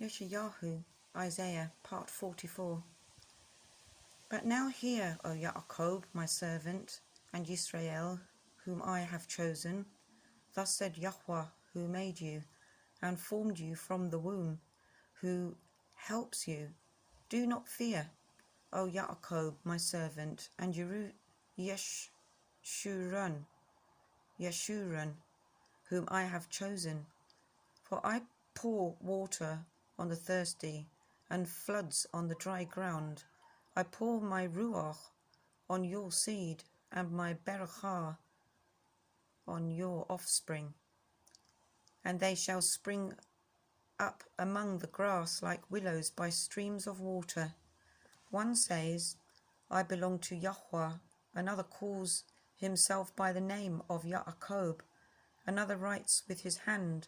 Yeshayahu, Isaiah, part 44. But now hear, O Yaakov, my servant, and Israel, whom I have chosen. Thus said Yushua, who made you, and formed you from the womb, who helps you. Do not fear, O Yaakov, my servant, and Yeshurun, whom I have chosen. For I pour water on the thirsty, and floods on the dry ground. I pour my Ru'ach on your seed, and my berekoth on your offspring. And they shall spring up among the grass like willows by streams of water. One says, I belong to Yushua. Another calls himself by the name of Yaakov. Another writes with his hand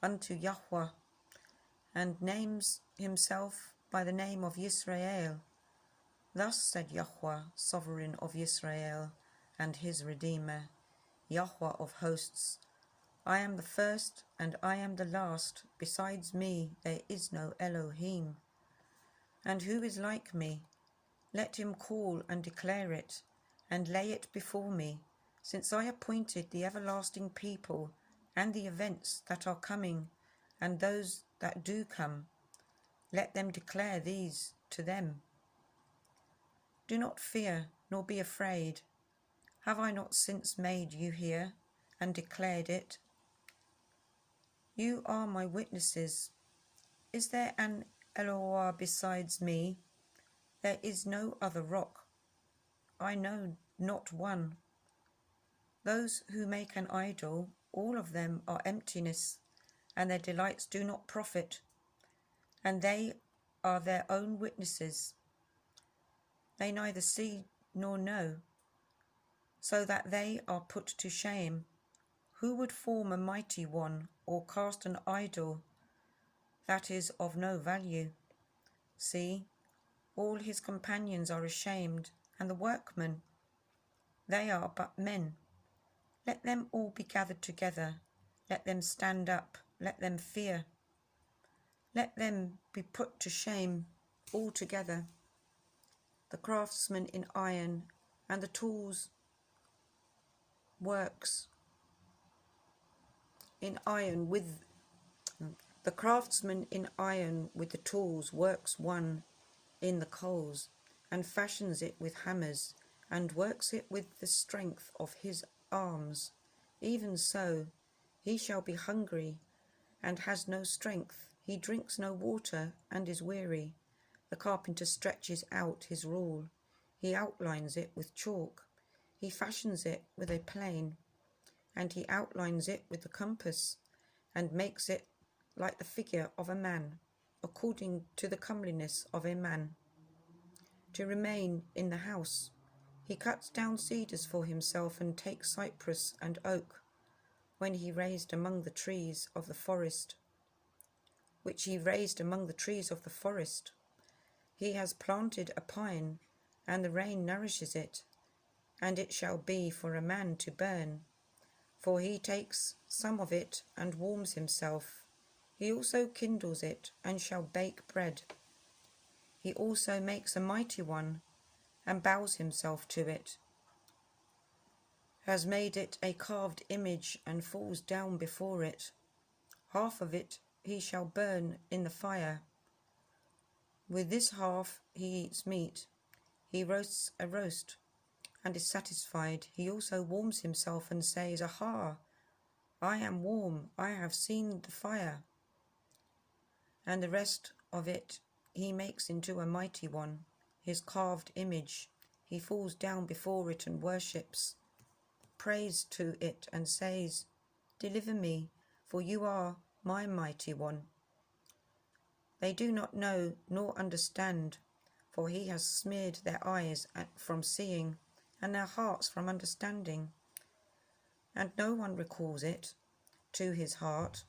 unto Yushua, and names himself by the name of Israel. Thus said Yushua, sovereign of Israel, and his Redeemer, Yahuwah of hosts, I am the first, and I am the last. Besides me there is no Elohim. And who is like me? Let him call and declare it, and lay it before me, since I appointed the everlasting people, and the events that are coming, and those that do come. Let them declare these to them. Do not fear, nor be afraid. Have I not since made you hear, and declared it? You are my witnesses. Is there an Eloah besides me? There is no other rock. I know not one. Those who make an idol, all of them are emptiness, and their delights do not profit, and they are their own witnesses. They neither see nor know, so that they are put to shame. Who would form a mighty one, or cast an idol that is of no value? See, all his companions are ashamed, and the workmen, they are but men. Let them all be gathered together, let them stand up, let them fear. Let them be put to shame altogether. The craftsman in iron and the tools works in iron with the craftsman in iron with the tools works one in the coals, and fashions it with hammers, and works it with the strength of his arms. Even so, he shall be hungry and has no strength. He drinks no water and is weary. The carpenter stretches out his rule. He outlines it with chalk. He fashions it with a plane, and he outlines it with the compass, and makes it like the figure of a man, according to the comeliness of a man, to remain in the house. He cuts down cedars for himself, and takes cypress and oak, when he raised among the trees of the forest, which he raised among the trees of the forest. He has planted a pine, and the rain nourishes it, and it shall be for a man to burn. For he takes some of it and warms himself. He also kindles it, and shall bake bread. He also makes a mighty one, and bows himself to it, has made it a carved image, and falls down before it. Half of it he shall burn in the fire. With this half he eats meat. He roasts a roast, and is satisfied. He also warms himself, and says, Aha, I am warm, I have seen the fire. And the rest of it he makes into a mighty one, his carved image. He falls down before it and worships, prays to it, and says, Deliver me, for you are my mighty one. They do not know nor understand, for he has smeared their eyes from seeing, and their hearts from understanding. And no one recalls it to his heart,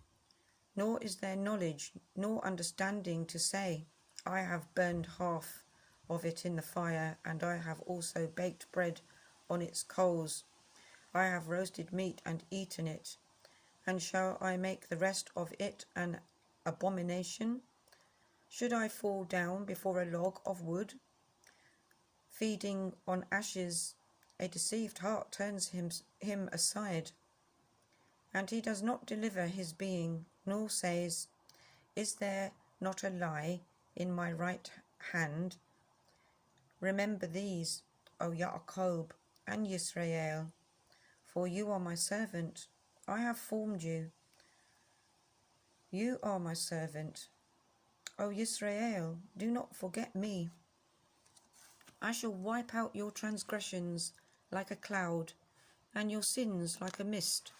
nor is there knowledge nor understanding to say, I have burned half of it in the fire, and I have also baked bread on its coals. I have roasted meat and eaten it, and shall I make the rest of it an abomination? Should I fall down before a log of wood? Feeding on ashes, a deceived heart turns him aside, and he does not deliver his being, nor says, Is there not a lie in my right hand? Remember these, O Yaakov and Yisrael, for you are my servant. I have formed you. You are my servant. O Yisrael, do not forget me. I shall wipe out your transgressions like a cloud, and your sins like a mist.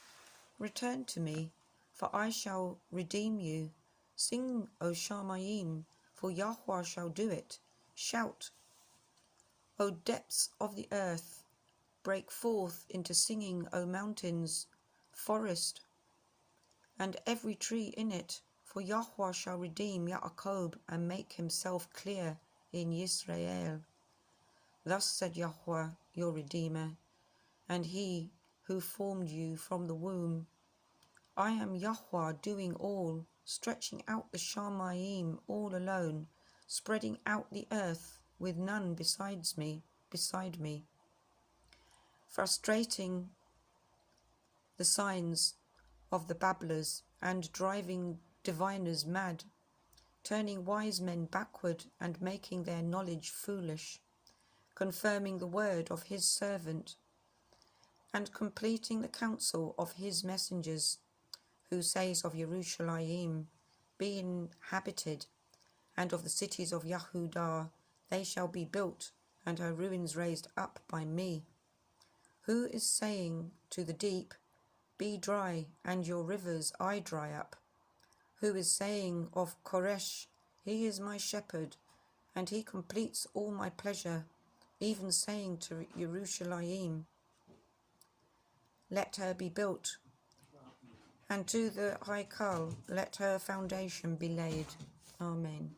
Return to me, for I shall redeem you. Sing, O Shamayim, for Yahuwah shall do it. Shout, O depths of the earth, break forth into singing, O mountains, forest, and every tree in it, for Yahuwah shall redeem Yaakov and make himself clear in Yisrael. Thus said Yahuwah, your Redeemer, and he who formed you from the womb. I am Yahuwah doing all, stretching out the Shamayim all alone, spreading out the earth with none beside me, frustrating the signs of the babblers and driving diviners mad, turning wise men backward and making their knowledge foolish, confirming the word of his servant, and completing the counsel of his messengers, who says of Yerushalayim, be inhabited, and of the cities of Yehudah, they shall be built, and her ruins raised up by me. Who is saying to the deep, be dry, and your rivers I dry up? Who is saying of Qodesh, he is my shepherd, and he completes all my pleasure, even saying to Yerushalayim, let her be built, and to the Haikal let her foundation be laid. Amen.